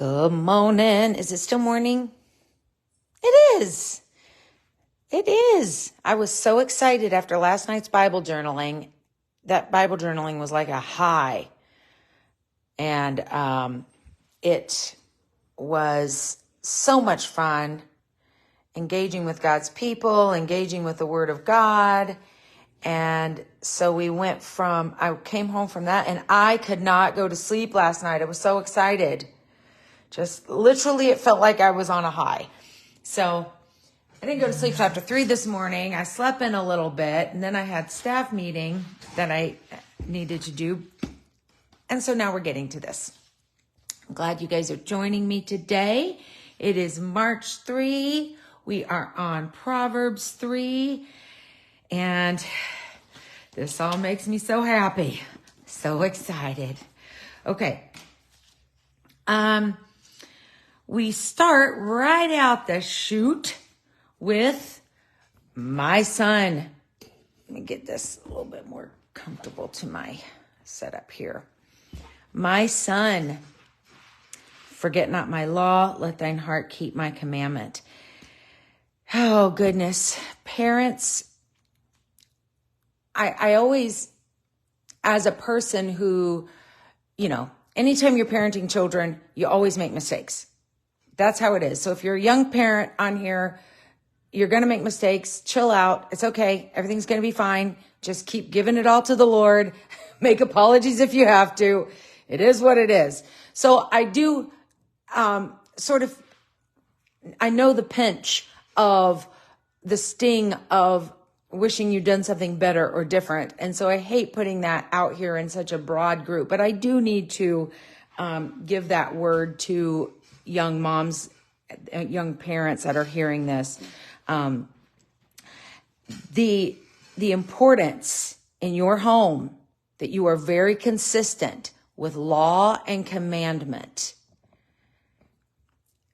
Good morning. Is it still morning? It is. It is. I was so excited after last night's Bible journaling. That Bible journaling was like a high. And it was so much fun engaging with God's people, engaging with the Word of God. And so I came home from that and I could not go to sleep last night. I was so excited. Just literally, it felt like I was on a high. So I didn't go to sleep till after 3 this morning. I slept in a little bit, and then I had staff meeting that I needed to do. And so now we're getting to this. I'm glad you guys are joining me today. It is March 3. We are on Proverbs 3. And this all makes me so happy. So excited. Okay. We start right out the chute with my son. Let me get this a little bit more comfortable to my setup here. My son, forget not my law, let thine heart keep my commandment. Oh, goodness. Parents, I always, as a person who, anytime you're parenting children, you always make mistakes. That's how it is. So if you're a young parent on here, you're going to make mistakes. Chill out. It's okay. Everything's going to be fine. Just keep giving it all to the Lord. Make apologies if you have to. It is what it is. So I do I know the pinch of the sting of wishing you'd done something better or different. And so I hate putting that out here in such a broad group. But I do need to give that word to young moms, young parents that are hearing this. The importance in your home that you are very consistent with law and commandment.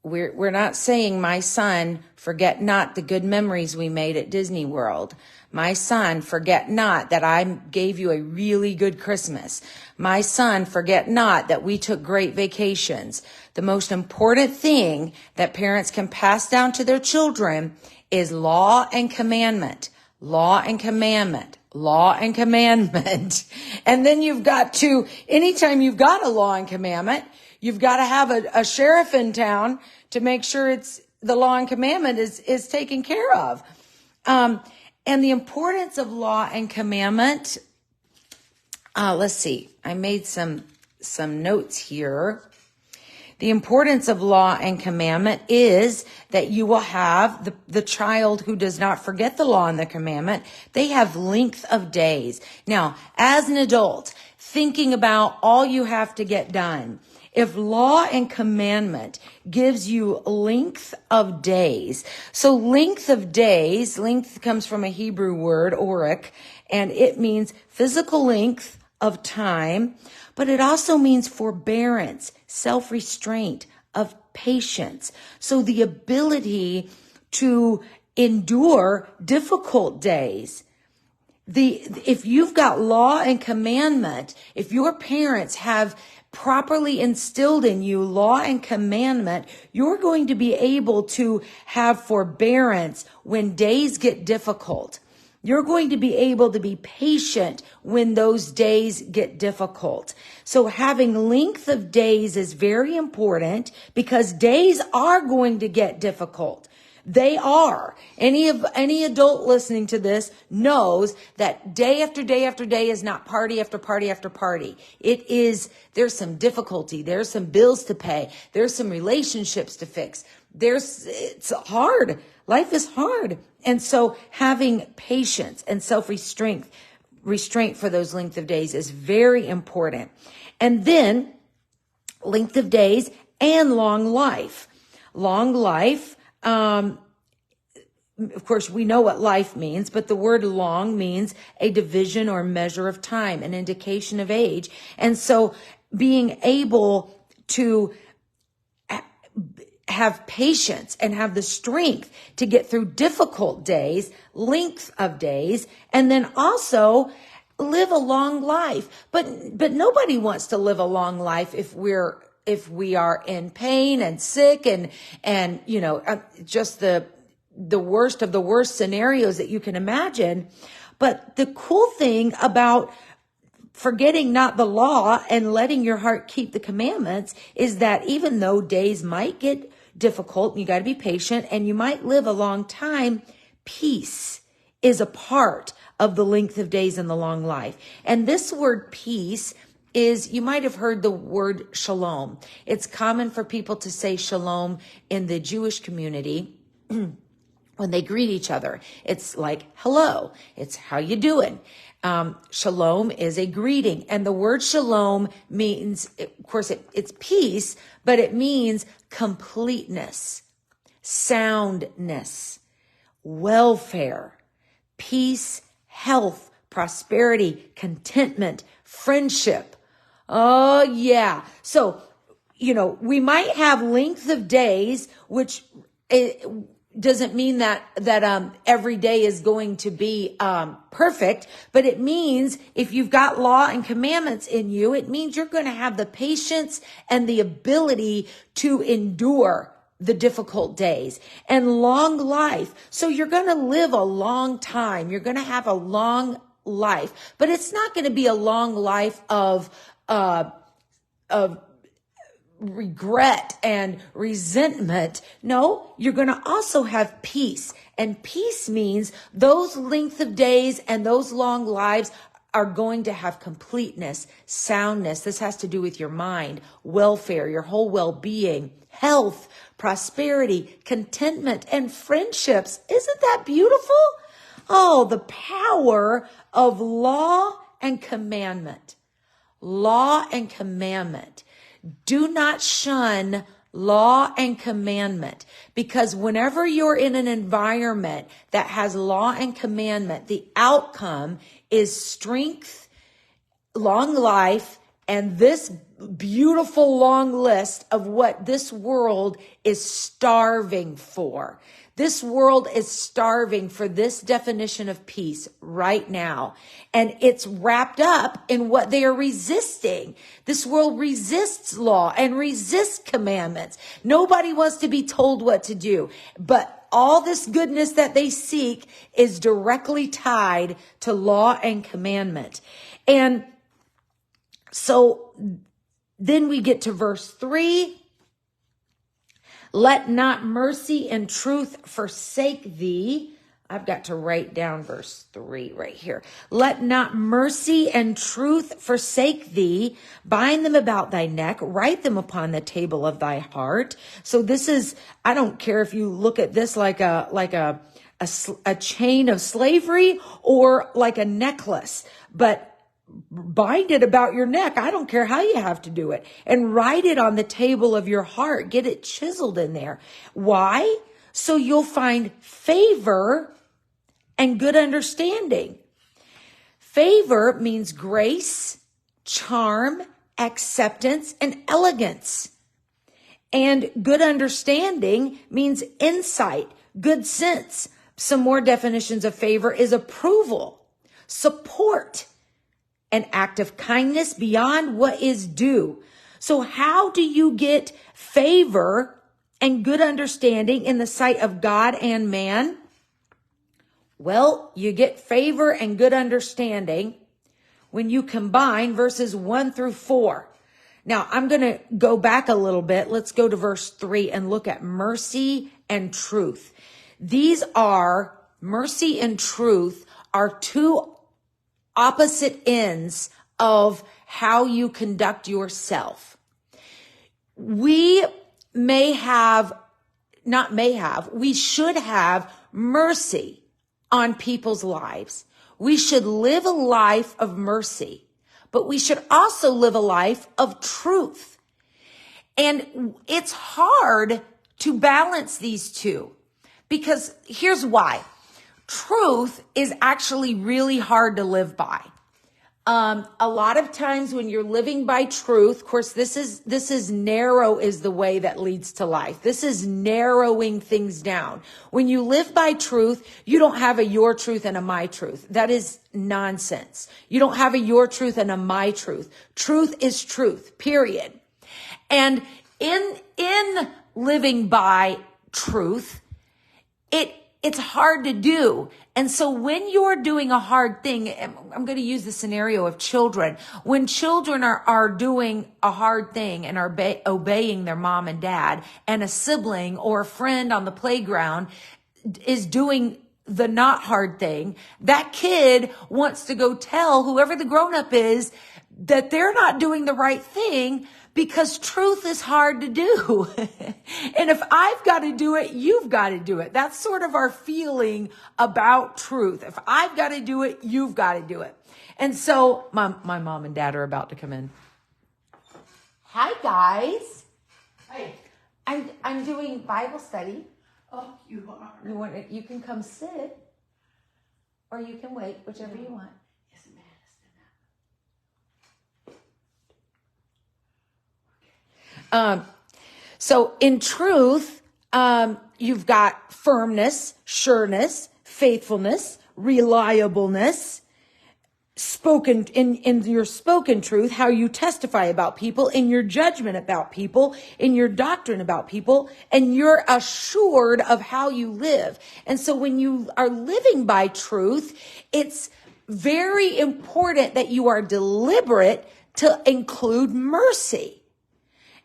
We're not saying, my son, forget not the good memories we made at Disney World. My son, forget not that I gave you a really good Christmas. My son, forget not that we took great vacations. The most important thing that parents can pass down to their children is law and commandment. Law and commandment. Law and commandment. And then you've got to, anytime you've got a law and commandment, you've got to have a sheriff in town to make sure the law and commandment is taken care of. And the importance of law and commandment, let's see, I made some notes here. The importance of law and commandment is that you will have the child who does not forget the law and the commandment. They have length of days. Now, as an adult, thinking about all you have to get done, if law and commandment gives you length of days, so length of days, length comes from a Hebrew word, orik, and it means physical length of time, but it also means forbearance, self-restraint, of patience. So the ability to endure difficult days. If you've got law and commandment, if your parents have properly instilled in you law and commandment, you're going to be able to have forbearance when days get difficult. You're going to be able to be patient when those days get difficult. So having length of days is very important because days are going to get difficult. They are. Any adult listening to this knows that day after day after day is not party after party after party. There's some difficulty. There's some bills to pay. There's some relationships to fix. It's hard. Life is hard. And so having patience and self-restraint for those length of days is very important. And then length of days and long life. Long life, of course, we know what life means, but the word long means a division or measure of time, an indication of age. And so being able to have patience and have the strength to get through difficult days, length of days, and then also live a long life. But nobody wants to live a long life if we're we are in pain and sick and just the worst of the worst scenarios that you can imagine. But the cool thing about forgetting not the law and letting your heart keep the commandments is that even though days might get difficult, you got to be patient and you might live a long time, peace is a part of the length of days and the long life. And this word peace is, you might have heard the word shalom. It's common for people to say shalom in the Jewish community when they greet each other. It's like, hello, it's how you doing? Shalom is a greeting. And the word shalom means, of course, it's peace, but it means completeness, soundness, welfare, peace, health, prosperity, contentment, friendship. Oh, yeah. So, we might have length of days, which doesn't mean that every day is going to be perfect, but it means if you've got law and commandments in you, it means you're going to have the patience and the ability to endure the difficult days and long life. So you're going to live a long time. You're going to have a long life, but it's not going to be a long life of regret and resentment. No, you're going to also have peace. And peace means those length of days and those long lives are going to have completeness, soundness. This has to do with your mind, welfare, your whole well-being, health, prosperity, contentment, and friendships. Isn't that beautiful? Oh, the power of law and commandment. Law and commandment. Do not shun law and commandment, because whenever you're in an environment that has law and commandment, the outcome is strength, long life, and this beautiful long list of what this world is starving for. This world is starving for this definition of peace right now. And it's wrapped up in what they are resisting. This world resists law and resists commandments. Nobody wants to be told what to do. But all this goodness that they seek is directly tied to law and commandment. And so then we get to verse 3. Let not mercy and truth forsake thee. I've got to write down verse 3 right here. Let not mercy and truth forsake thee. Bind them about thy neck. Write them upon the table of thy heart. So this is, I don't care if you look at this like a chain of slavery or like a necklace, but bind it about your neck. I don't care how you have to do it. And write it on the table of your heart. Get it chiseled in there. Why? So you'll find favor and good understanding. Favor means grace, charm, acceptance, and elegance. And good understanding means insight, good sense. Some more definitions of favor is approval, support, an act of kindness beyond what is due. So how do you get favor and good understanding in the sight of God and man? Well, you get favor and good understanding when you combine verses 1 through 4. Now, I'm going to go back a little bit. Let's go to verse 3 and look at mercy and truth. Mercy and truth are two opposite ends of how you conduct yourself. We should have mercy on people's lives. We should live a life of mercy, but we should also live a life of truth. And it's hard to balance these two, because here's why. Truth is actually really hard to live by. A lot of times when you're living by truth, of course, this is narrow is the way that leads to life. This is narrowing things down. When you live by truth, you don't have a your truth and a my truth. That is nonsense. You don't have a your truth and a my truth. Truth is truth, period. And in living by truth, it's hard to do. And so when you're doing a hard thing, I'm going to use the scenario of children. When children are doing a hard thing and are obeying their mom and dad, and a sibling or a friend on the playground is doing the not hard thing, that kid wants to go tell whoever the grown-up is that they're not doing the right thing, because truth is hard to do. And if I've got to do it, you've got to do it. That's sort of our feeling about truth. If I've got to do it, you've got to do it. And so my mom and dad are about to come in. Hi, guys. Hi. I'm doing Bible study. Oh, you are. You can come sit, or you can wait, whichever you want. Yes, ma'am. So in truth, you've got firmness, sureness, faithfulness, reliableness, spoken in your spoken truth, how you testify about people, in your judgment about people, in your doctrine about people, and you're assured of how you live. And so when you are living by truth, it's very important that you are deliberate to include mercy.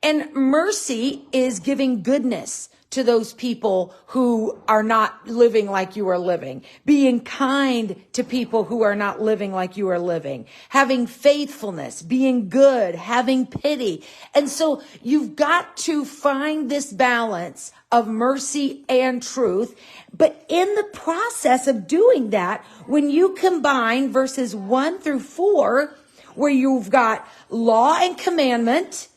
And mercy is giving goodness to those people who are not living like you are living, being kind to people who are not living like you are living, having faithfulness, being good, having pity. And so you've got to find this balance of mercy and truth. But in the process of doing that, when you combine verses 1 through 4, where you've got law and commandment,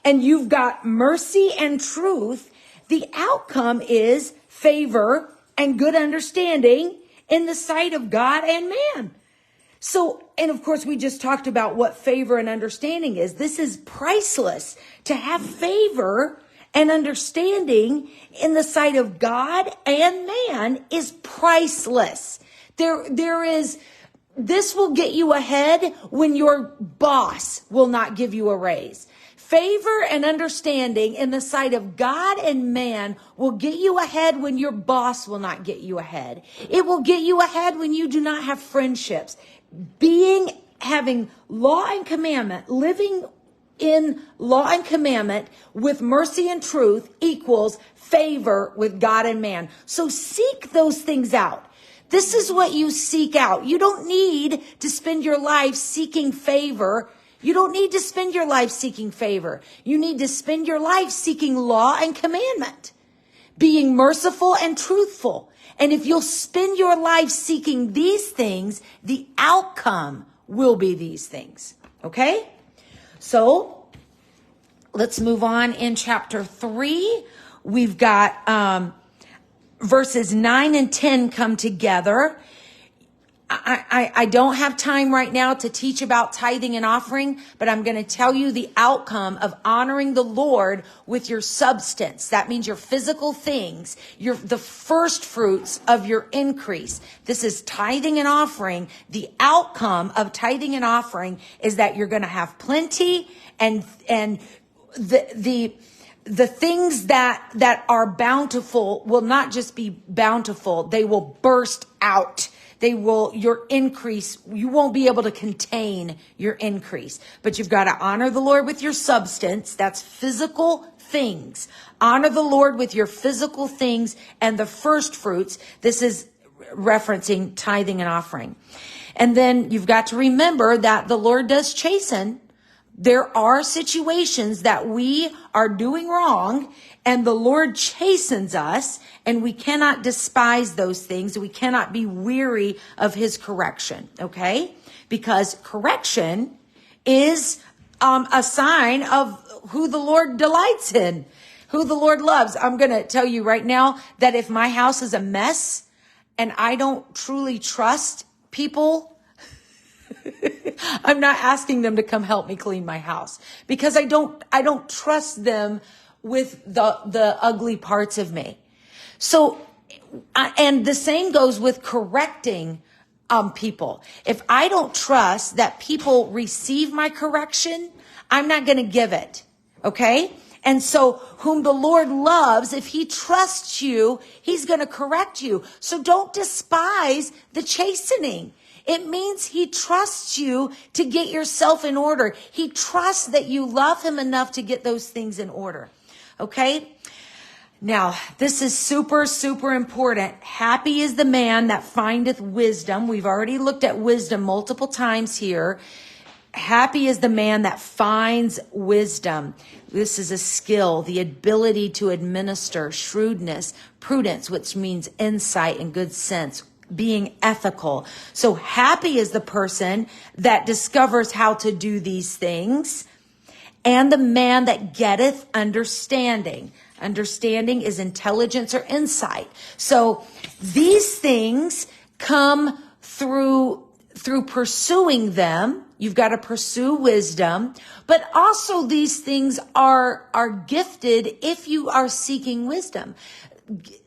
and you've got mercy and truth, the outcome is favor and good understanding in the sight of God and man. So, and of course, we just talked about what favor and understanding is. This is priceless. To have favor and understanding in the sight of God and man is priceless. This will get you ahead when your boss will not give you a raise. Favor and understanding in the sight of God and man will get you ahead when your boss will not get you ahead. It will get you ahead when you do not have friendships. Having law and commandment, living in law and commandment with mercy and truth equals favor with God and man. So seek those things out. This is what you seek out. You don't need to spend your life seeking favor. You don't need to spend your life seeking favor. You need to spend your life seeking law and commandment, being merciful and truthful. And if you'll spend your life seeking these things, the outcome will be these things. Okay? So let's move on in chapter 3. We've got verses 9 and 10 come together. I don't have time right now to teach about tithing and offering, but I'm going to tell you the outcome of honoring the Lord with your substance. That means your physical things, the first fruits of your increase. This is tithing and offering. The outcome of tithing and offering is that you're going to have plenty, and the things that are bountiful will not just be bountiful, they will burst out. Your increase, you won't be able to contain your increase. But you've got to honor the Lord with your substance. That's physical things. Honor the Lord with your physical things and the first fruits. This is referencing tithing and offering. And then you've got to remember that the Lord does chasten. There are situations that we are doing wrong, and the Lord chastens us, and we cannot despise those things. We cannot be weary of his correction, okay? Because correction is a sign of who the Lord delights in, who the Lord loves. I'm going to tell you right now that if my house is a mess and I don't truly trust people, I'm not asking them to come help me clean my house, because I don't trust them with the ugly parts of me. So, and the same goes with correcting people. If I don't trust that people receive my correction, I'm not going to give it. Okay? And so whom the Lord loves, if he trusts you, he's going to correct you. So don't despise the chastening. It means he trusts you to get yourself in order. He trusts that you love him enough to get those things in order. Okay? Now, this is super, super important. Happy is the man that findeth wisdom. We've already looked at wisdom multiple times here. Happy is the man that finds wisdom. This is a skill, the ability to administer, shrewdness, prudence, which means insight and good sense, being ethical. So happy is the person that discovers how to do these things, and the man that getteth understanding. Understanding is intelligence or insight. So these things come through pursuing them. You've got to pursue wisdom, but also these things are gifted if you are seeking wisdom.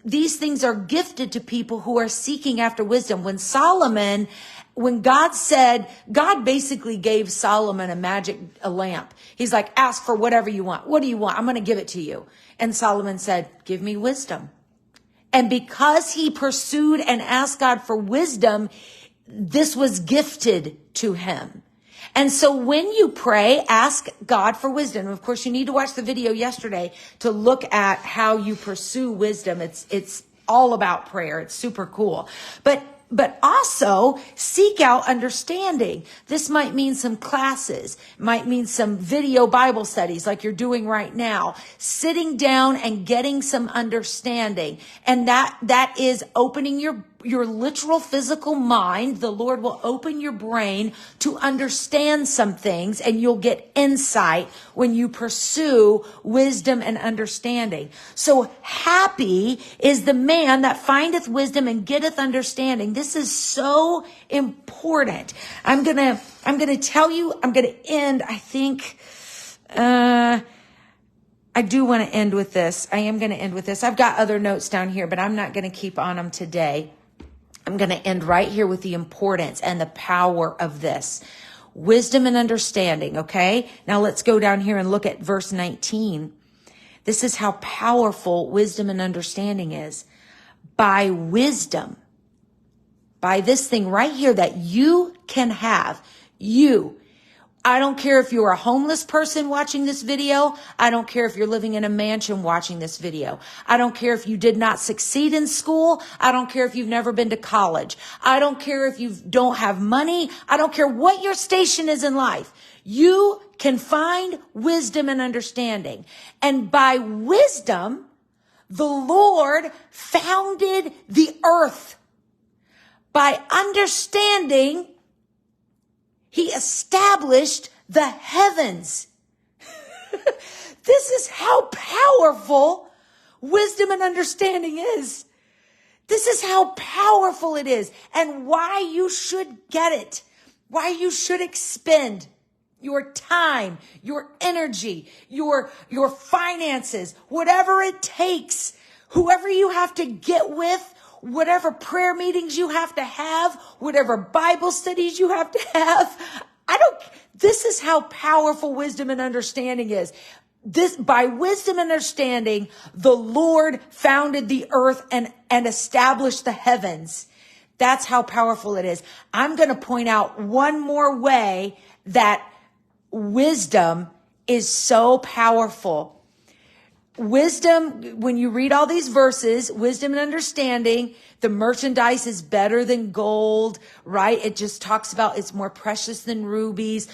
These things are gifted to people who are seeking after wisdom. When God basically gave Solomon a lamp. He's like, ask for whatever you want. What do you want? I'm going to give it to you. And Solomon said, give me wisdom. And because he pursued and asked God for wisdom, this was gifted to him. And so when you pray, ask God for wisdom. Of course, you need to watch the video yesterday to look at how you pursue wisdom. It's all about prayer. It's super cool. But also seek out understanding. This might mean some classes, might mean some video Bible studies like you're doing right now, sitting down and getting some understanding. And that is opening your literal physical mind. The Lord will open your brain to understand some things, and you'll get insight when you pursue wisdom and understanding. So happy is the man that findeth wisdom and getteth understanding. This is so important. I'm going to tell you, I'm going to end, I think, I do want to end with this. I am going to end with this. I've got other notes down here, but I'm not going to keep on them today. I'm going to end right here with the importance and the power of this. Wisdom and understanding, okay? Now let's go down here and look at verse 19. This is how powerful wisdom and understanding is. By wisdom, by this thing right here that you can have, I don't care if you're a homeless person watching this video. I don't care if you're living in a mansion watching this video. I don't care if you did not succeed in school. I don't care if you've never been to college. I don't care if you don't have money. I don't care what your station is in life. You can find wisdom and understanding. And by wisdom, the Lord founded the earth. By understanding, he established the heavens. This is how powerful wisdom and understanding is. This is how powerful it is, and why you should get it, why you should expend your time, your energy, your finances, whatever it takes, whoever you have to get with, whatever prayer meetings you have to have, whatever Bible studies you have to have. This is how powerful wisdom and understanding is. By wisdom and understanding, the Lord founded the earth and established the heavens. That's how powerful it is. I'm going to point out one more way that wisdom is so powerful. Wisdom, when you read all these verses, wisdom and understanding, the merchandise is better than gold, right? It just talks about it's more precious than rubies.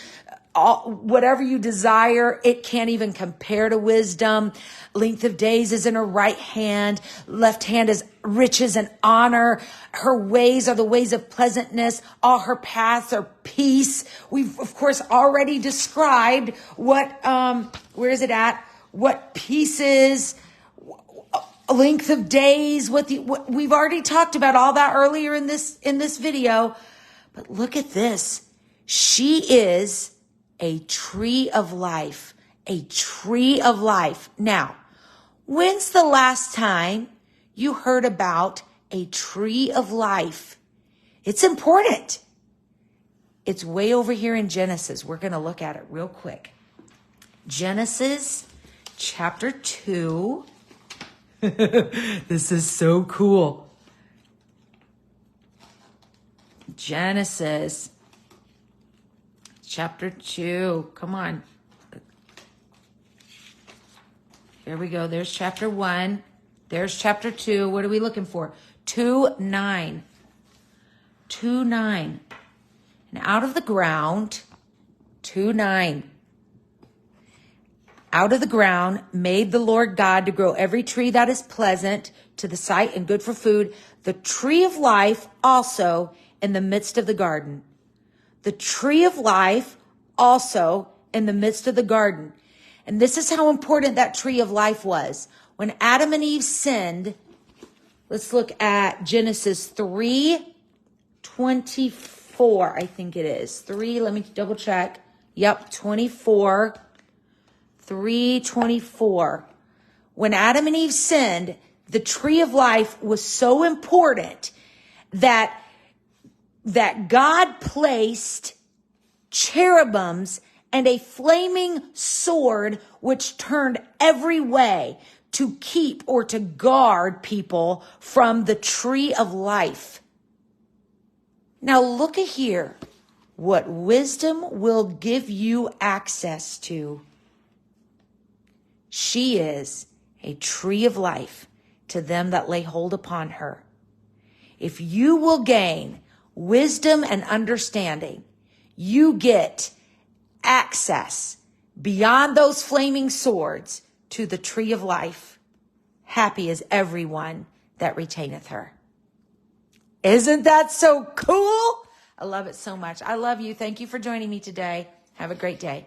Whatever you desire, it can't even compare to wisdom. Length of days is in her right hand. Left hand is riches and honor. Her ways are the ways of pleasantness. All her paths are peace. We've, of course, already described what, where is it at? What peace is, length of days, what we've already talked about all that earlier in this video. But look at this. She is a tree of life, a tree of life. Now, when's the last time you heard about a tree of life? It's important. It's way over here in Genesis. We're going to look at it real quick. Genesis chapter 2. This is so cool. Genesis chapter 2. Come on. Here we go. There's chapter 1. There's chapter 2. What are we looking for? 2:9. 2:9. And out of the ground, 2:9. Out of the ground made the Lord God to grow every tree that is pleasant to the sight and good for food, the tree of life also in the midst of the garden. The tree of life also in the midst of the garden. And this is how important that tree of life was. When Adam and Eve sinned, let's look at Genesis 3:24, I think it is. Let me double check. Yep, 24. 3:24. When Adam and Eve sinned, the tree of life was so important that God placed cherubims and a flaming sword which turned every way to keep or to guard people from the tree of life. Now look at here, what wisdom will give you access to. She is a tree of life to them that lay hold upon her. If you will gain wisdom and understanding, you get access beyond those flaming swords to the tree of life. Happy is everyone that retaineth her. Isn't that so cool? I love it so much. I love you. Thank you for joining me today. Have a great day.